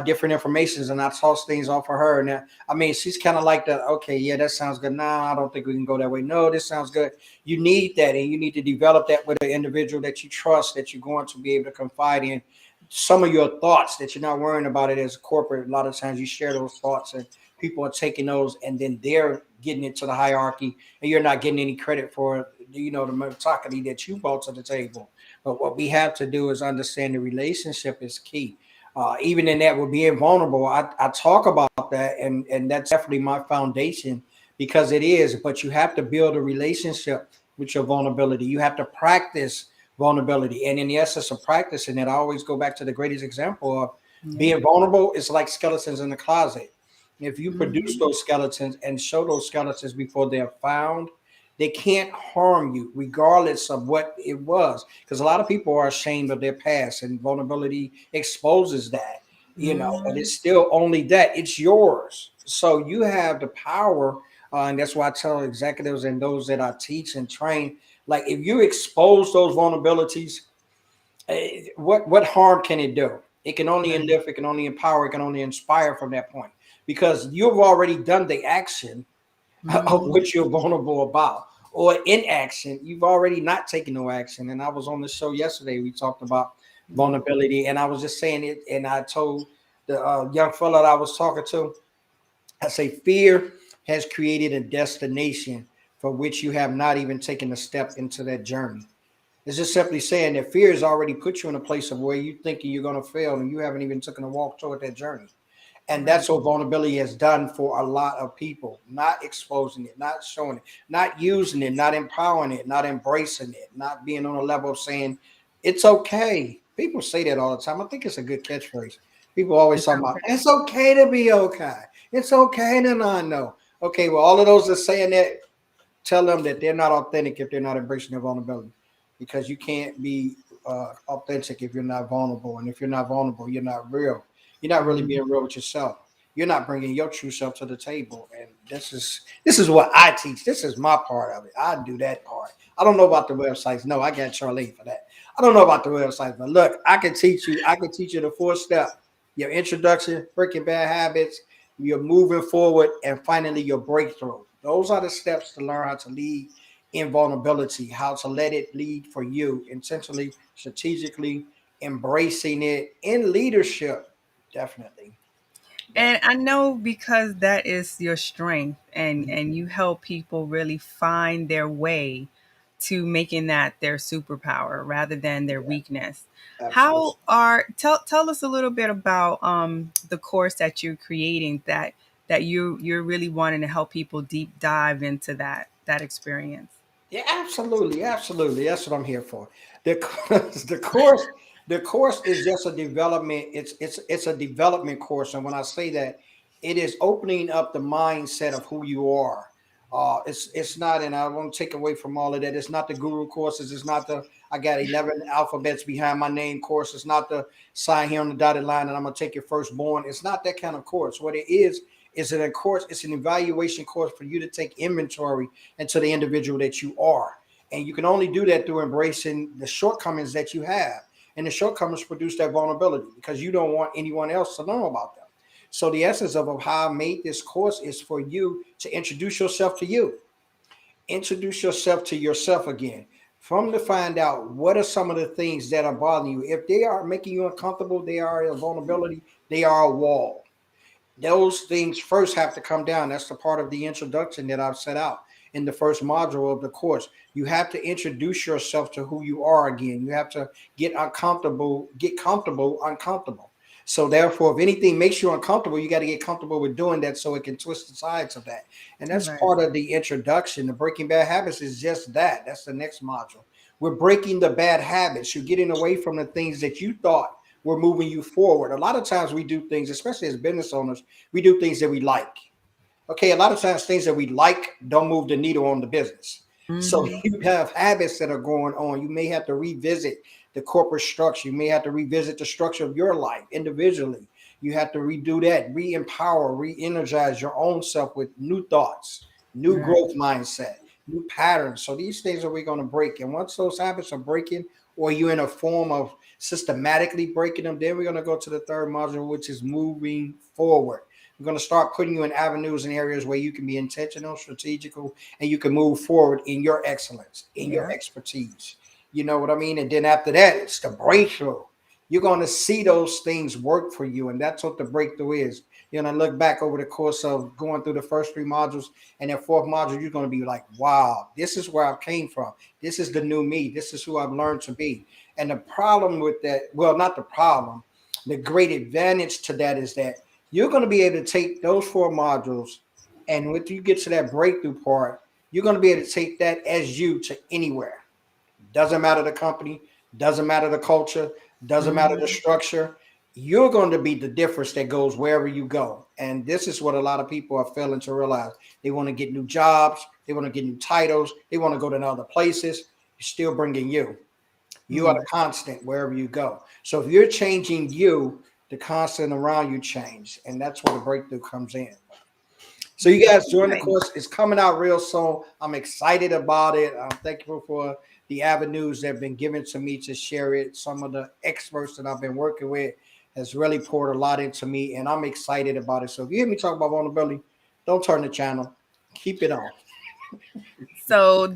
Speaker 1: different informations and I toss things off of her. And I mean, she's kind of like that. Okay, yeah, that sounds good. Nah, I don't think we can go that way. No, this sounds good. You need that, and you need to develop that with an individual that you trust, that you're going to be able to confide in some of your thoughts, that you're not worrying about it as a corporate. A lot of times you share those thoughts and people are taking those and then they're getting into the hierarchy and you're not getting any credit for the meritocracy that you brought to the table. But what we have to do is understand the relationship is key. Even in that, with being vulnerable, I talk about that, and that's definitely my foundation because it is. But you have to build a relationship with your vulnerability. You have to practice vulnerability, and in the essence of practicing it, I always go back to the greatest example of
Speaker 2: Yeah.
Speaker 1: being vulnerable. Is like skeletons in the closet. If you produce
Speaker 2: Hmm.
Speaker 1: those skeletons and show those skeletons before they're found, they can't harm you, regardless of what it was. Because a lot of people are ashamed of their past, and vulnerability exposes that, but
Speaker 2: Hmm.
Speaker 1: it's still only that. It's yours. So you have the power. And that's why I tell executives and those that I teach and train, like if you expose those vulnerabilities, what harm can it do? It can only
Speaker 2: Right.
Speaker 1: enlift, it can only empower, it can only inspire from that point because you've already done the action of
Speaker 2: Hmm.
Speaker 1: what you're vulnerable about. Or in action, you've already not taken no action. And I was on the show yesterday. We talked about vulnerability, and I was just saying it. And I told the young fella that I was talking to, I say, fear has created a destination for which you have not even taken a step into that journey. It's just simply saying that fear has already put you in a place of where you thinking you're going to fail and you haven't even taken a walk toward that journey. And
Speaker 2: Right.
Speaker 1: that's what vulnerability has done for a lot of people, not exposing it, not showing it, not using it, not empowering it, not embracing it, not being on a level of saying it's okay. People say that all the time. I think it's a good catchphrase. People always
Speaker 2: It's
Speaker 1: talk about
Speaker 2: okay.
Speaker 1: it's okay to be okay. It's okay to not know. Okay, well, all of those that saying that, tell them that they're not authentic if they're not embracing their vulnerability, because you can't be authentic if you're not vulnerable, and if you're not vulnerable, you're not real. You're not really
Speaker 2: Mhm.
Speaker 1: being real with yourself. You're not bringing your true self to the table. And this is what I teach. This is my part of it. I do that part. I don't know about the websites. No, I got Charlene for that. I don't know about the websites, but look, I can teach you. I can teach you the 4 step, your introduction, breaking bad habits, you're moving forward, and finally your breakthrough. Those are the steps to learn how to lead in vulnerability, how to let it lead for you intentionally, strategically, embracing it in leadership. Definitely.
Speaker 2: And
Speaker 1: Definitely.
Speaker 2: I know because that is your strength, and
Speaker 1: Mhm.
Speaker 2: you help people really find their way to making that their superpower rather than their
Speaker 1: Yeah,
Speaker 2: weakness.
Speaker 1: absolutely.
Speaker 2: Tell us a little bit about the course that you're creating, that you're really wanting to help people deep dive into that experience.
Speaker 1: Yeah, absolutely, absolutely. That's what I'm here for. The the course, the course is just a development. It's a development course, and when I say that, it is opening up the mindset of who you are. It's not, and I won't take away from all of that. It's not the guru courses. It's not the I got 11 alphabets behind my name course. It's not the sign here on the dotted line and I'm gonna take your firstborn. It's not that kind of course. What it is it a course? It's an evaluation course for you to take inventory and to the individual that you are. And you can only do that through embracing the shortcomings that you have. And the shortcomings produce that vulnerability because you don't want anyone else to know about them. So the essence of how I made this course is for you to introduce yourself to you. Introduce yourself to yourself again. From to find out what are some of the things that are bothering you. If they are making you uncomfortable, they are a vulnerability, they are a wall. Those things first have to come down. That's the part of the introduction that I've set out in the first module of the course. You have to introduce yourself to who you are again. You have to get comfortable, uncomfortable. So therefore, if anything makes you uncomfortable, you got to get comfortable with doing that so it can twist the sides of that. And that's
Speaker 2: Right.
Speaker 1: part of the introduction. The breaking bad habits is just that. That's the next module. We're breaking the bad habits. You're getting away from the things that you thought were moving you forward. A lot of times we do things, especially as business owners, we do things that we like. Okay, a lot of times things that we like don't move the needle on the business. So
Speaker 2: Hmm.
Speaker 1: you have habits that are going on. You may have to revisit the corporate structure. You may have to revisit the structure of your life individually. You have to redo that, re-empower, re-energize your own self with new thoughts, new
Speaker 2: Right.
Speaker 1: growth mindset, new patterns. So these things are we going to break. And once those habits are breaking, or you in a form of systematically breaking them, then we're going to go to the third module, which is moving forward. I'm going to start putting you in avenues and areas where you can be intentional, strategical, and you can move forward in your excellence, in your
Speaker 2: Yeah.
Speaker 1: expertise. You know what I mean? And then after that, it's the breakthrough. You're going to see those things work for you. And that's what the breakthrough is. You're going to look back over the course of going through the first 3 modules, and that fourth module, you're going to be like, wow, this is where I came from. This is the new me. This is who I've learned to be. And the problem with that, well, not the problem, the great advantage to that is that you're going to be able to take those 4 modules, and when you get to that breakthrough part, you're going to be able to take that as you to anywhere. Doesn't matter the company, doesn't matter the culture, doesn't matter the
Speaker 2: Hmm.
Speaker 1: structure. You're going to be the difference that goes wherever you go. And this is what a lot of people are failing to realize. They want to get new jobs, they want to get new titles, they want to go to other places. You're still bringing you. You are
Speaker 2: Hmm.
Speaker 1: the constant wherever you go. So if you're changing you, the constant around you change. And that's where the breakthrough comes in. So you guys join the
Speaker 2: Right.
Speaker 1: course. It's coming out real soon. I'm excited about it. I'm thankful for the avenues that have been given to me to share it. Some of the experts that I've been working with has really poured a lot into me, and I'm excited about it. So if you hear me talk about vulnerability, don't turn the channel. Keep it on.
Speaker 2: So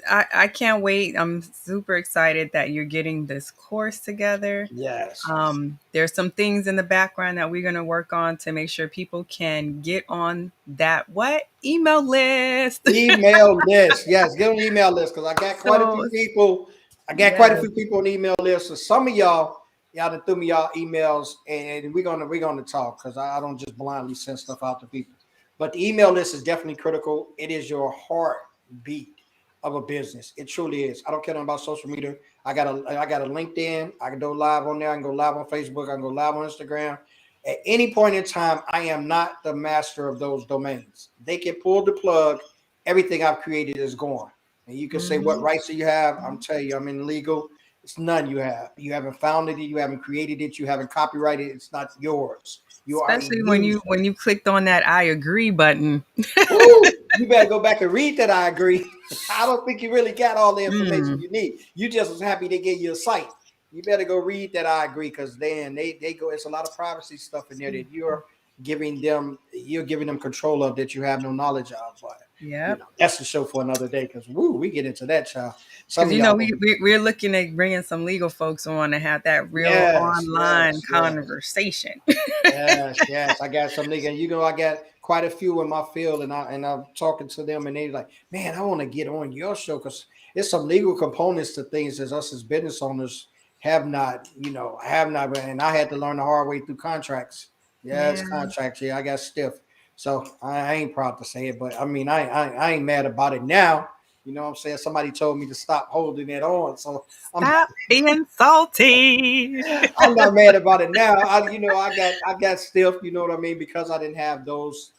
Speaker 2: I can't wait. I'm super excited that you're getting this course together.
Speaker 1: Yes.
Speaker 2: There's some things in the background that we're going to work on to make sure people can get on that what email list.
Speaker 1: Email list. Yes, get on the email list because I got quite a
Speaker 2: So
Speaker 1: few people. I got quite a
Speaker 2: yes,
Speaker 1: few people on the email list. So some of y'all Y'all done threw me y'all emails, and we're gonna talk because I don't just blindly send stuff out to people. But the email list is definitely critical. It is your heartbeat of a business. It truly is. I don't care nothing about social media. I got a LinkedIn. I can go live on there. I can go live on Facebook. I can go live on Instagram. At any point in time, I am not the master of those domains. They can pull the plug. Everything I've created is gone. And you can say, what
Speaker 2: Hmm.
Speaker 1: rights do you have? I'm telling you, I'm in legal. It's none you have. You haven't founded it. You haven't created it. You haven't copyrighted it. It's not yours. You are a
Speaker 2: Especially when
Speaker 1: user.
Speaker 2: you clicked on that I agree button.
Speaker 1: Ooh, you better go back and read that. I agree. I don't think you really got all the information
Speaker 2: Mm,
Speaker 1: you need. You just was happy they gave you a site. You better go read that. I agree, because then they go. It's a lot of privacy stuff in there that you're giving them control of that you have no knowledge of. But
Speaker 2: yep.
Speaker 1: that's the show for another day. Because woo, we get into that, child. Some
Speaker 2: Because
Speaker 1: of y'all,
Speaker 2: we're looking at bringing some legal folks on to have that real
Speaker 1: yes,
Speaker 2: online
Speaker 1: yes, yes.
Speaker 2: conversation.
Speaker 1: Yes, yes. I got some nigga. I got quite a few in my field, and I'm talking to them, and they like, man, I want to get on your show because it's some legal components to things that us as business owners have not, and I had to learn the hard way through contracts. Yeah, it's
Speaker 2: Yeah.
Speaker 1: contracts. Yeah, I got stiff, so I ain't proud to say it, but I mean, I ain't mad about it now. You know what I'm saying? Somebody told me to stop holding it on, so I'm
Speaker 2: Stop being salty.
Speaker 1: I'm not mad about it now. I got stiff, you know what I mean, because I didn't have those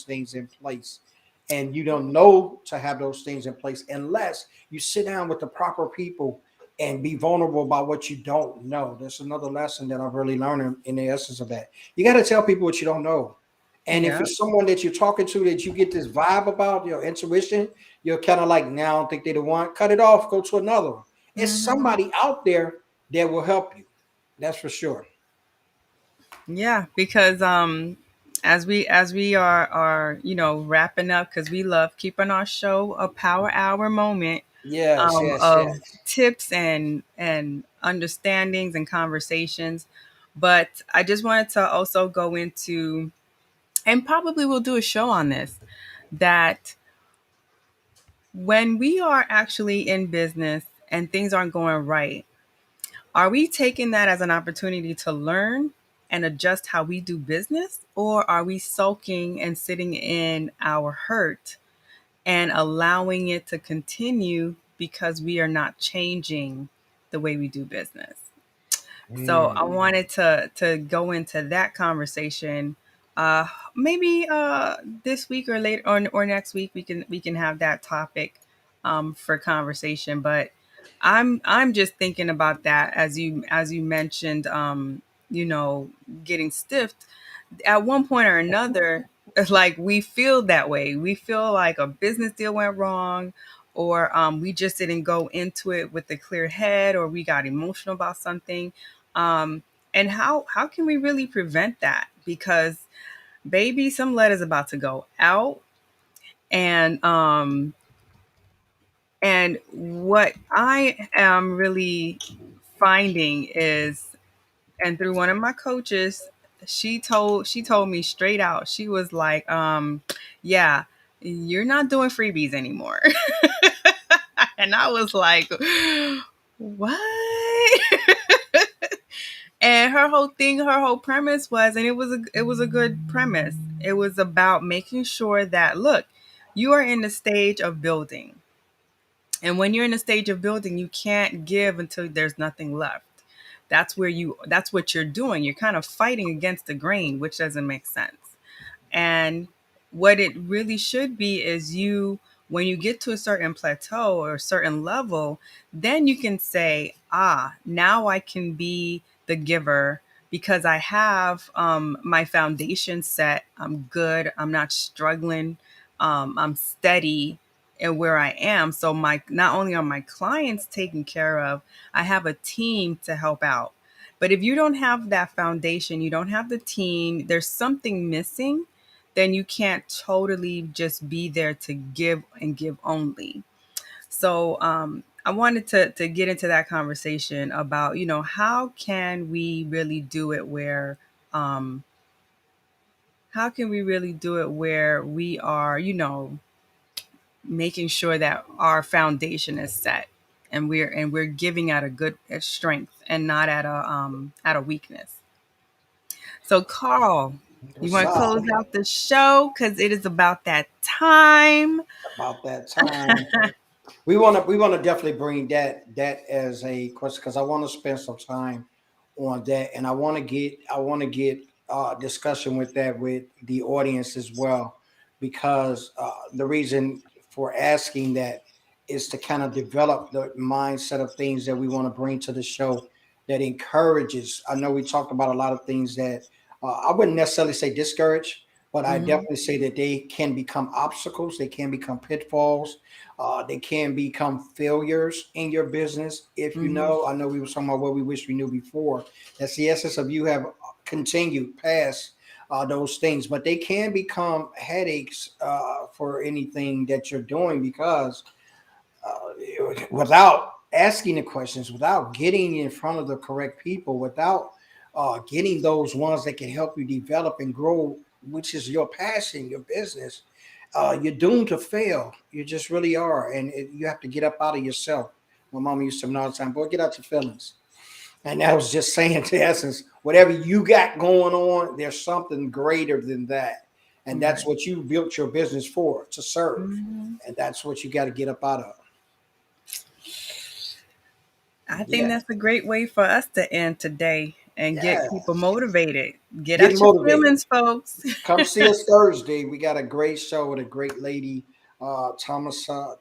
Speaker 1: things in place. And you don't know to have those things in place unless you sit down with the proper people and be vulnerable about what you don't know. That's another lesson that I've really learned in the essence of that. You got to tell people what you don't know. And if
Speaker 2: Yep.
Speaker 1: it's someone that you're talking to that you get this vibe about, your intuition, you're kind of like, now I don't think they the one, cut it off, go to another one. It's
Speaker 2: Hmm.
Speaker 1: somebody out there that will help you. That's for sure.
Speaker 2: Yeah, because as we are wrapping up, because we love keeping our show a power hour moment
Speaker 1: Yes, yes,
Speaker 2: of
Speaker 1: yes.
Speaker 2: tips and understandings and conversations. But I just wanted to also go into, and probably we'll do a show on this, that when we are actually in business and things aren't going right, are we taking that as an opportunity to learn and adjust how we do business? Or are we sulking and sitting in our hurt and allowing it to continue because we are not changing the way we do business? So I
Speaker 1: Mm.
Speaker 2: wanted to go into that conversation. Uh, Maybe this week or later or next week we can have that topic for conversation. But I'm just thinking about that as you mentioned, you know, getting stiffed at one point or another. It's like we feel that way. We feel like a business deal went wrong, or we just didn't go into it with a clear head, or we got emotional about something. Um, and how can we really prevent that? Because baby, some letters about to go out, and what I am really finding is, and through one of my coaches, she told me straight out. She was like, yeah, you're not doing freebies anymore. And I was like, what? And her whole premise was, and it was a good premise. It was about making sure that, look, you are in the stage of building. And when you're in the stage of building, you can't give until there's nothing left. That's what you're doing. You're kind of fighting against the grain, which doesn't make sense. And what it really should be is, when you get to a certain plateau or a certain level, then you can say, now I can be the giver because I have my foundation set. I'm good. I'm not struggling. I'm steady in where I am. So not only are my clients taken care of, I have a team to help out. But if you don't have that foundation, you don't have the team, there's something missing, then you can't totally just be there to give and give only. So I wanted to get into that conversation about, how can we really do it where we are, making sure that our foundation is set. and we're giving at a good at strength and not at a weakness. So Carl, you
Speaker 1: What's
Speaker 2: want to
Speaker 1: up?
Speaker 2: close out the show because it is about that time.
Speaker 1: About that time. We want to definitely bring that as a question because I want to spend some time on that, and I want to get discussion with that with the audience as well, because the reason for asking that is to kind of develop the mindset of things that we want to bring to the show that encourages. I know we talked about a lot of things that I wouldn't necessarily say discourage, but I
Speaker 2: Hmm.
Speaker 1: definitely say that they can become obstacles, they can become pitfalls, they can become failures in your business. If you
Speaker 2: Hmm.
Speaker 1: know, I know we were talking about what we wish we knew before. That's the essence of you have continued past those things, but they can become headaches for anything that you're doing because without asking the questions, without getting in front of the correct people, without getting those ones that can help you develop and grow, which is your passion, your business, you're doomed to fail. You just really are. And you have to get up out of yourself. My mama used to tell me all the time, boy, get out your feelings. And that was just saying to essence, whatever you got going on, there's something greater than that. And that's
Speaker 2: Right.
Speaker 1: what you built your business for, to serve.
Speaker 2: Hmm.
Speaker 1: And that's what you got to get up out of.
Speaker 2: I think
Speaker 1: Yeah.
Speaker 2: that's a great way for us to end today and get
Speaker 1: Yeah.
Speaker 2: people motivated. Get
Speaker 1: Get
Speaker 2: out your
Speaker 1: motivated.
Speaker 2: feelings, folks.
Speaker 1: Come see us Thursday. We got a great show with a great lady, Thomasia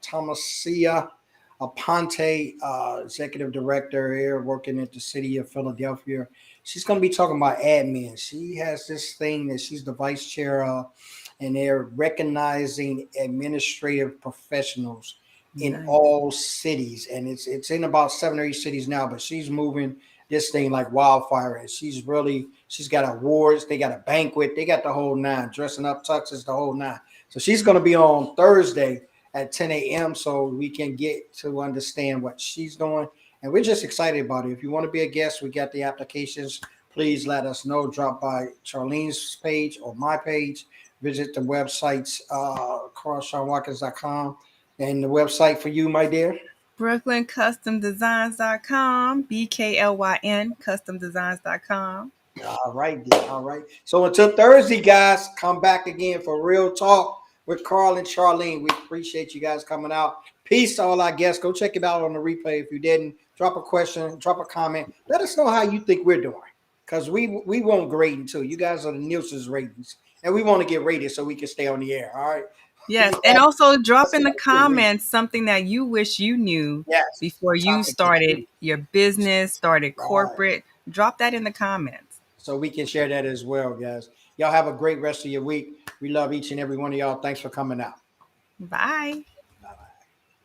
Speaker 1: Aponte, executive director here working at the city of Philadelphia. She's going to be talking about admin. She has this thing that she's the vice chair of, and they're recognizing administrative professionals in
Speaker 2: Nice.
Speaker 1: all cities. And it's in about 7 or 8 cities now, but she's moving this thing like wildfire. And she's got awards, they got a banquet, they got the whole nine, dressing up tuxes, the whole nine. So she's going to be on Thursday at 10 a.m. so we can get to understand what she's doing. And we're just excited about it. If you want to be a guest, we got the applications. Please let us know. Drop by Charlene's page or my page. Visit the websites, carlshawnwatkins.com. And the website for you, my dear.
Speaker 2: BrooklynCustomDesigns.com, BKLYN CustomDesigns.com.
Speaker 1: All right, dear. All right. So until Thursday, guys, come back again for Real Talk with Carl and Charlene. We appreciate you guys coming out. Peace to all our guests. Go check it out on the replay if you didn't. Drop a question, drop a comment. Let us know how you think we're doing. Because we want grading too. You guys are the Nielsen's ratings. And we want to get rated so we can stay on the air. All right. We
Speaker 2: Yes,
Speaker 1: got
Speaker 2: and also drop
Speaker 1: let's
Speaker 2: in
Speaker 1: get
Speaker 2: the
Speaker 1: a good read.
Speaker 2: comments something that you wish you knew
Speaker 1: Yes.
Speaker 2: before you
Speaker 1: Topic that
Speaker 2: started
Speaker 1: you
Speaker 2: your business, started
Speaker 1: right.
Speaker 2: corporate. Drop that in the comments.
Speaker 1: So we can share that as well, guys. Y'all have a great rest of your week. We love each and every one of y'all. Thanks for coming out.
Speaker 2: Bye.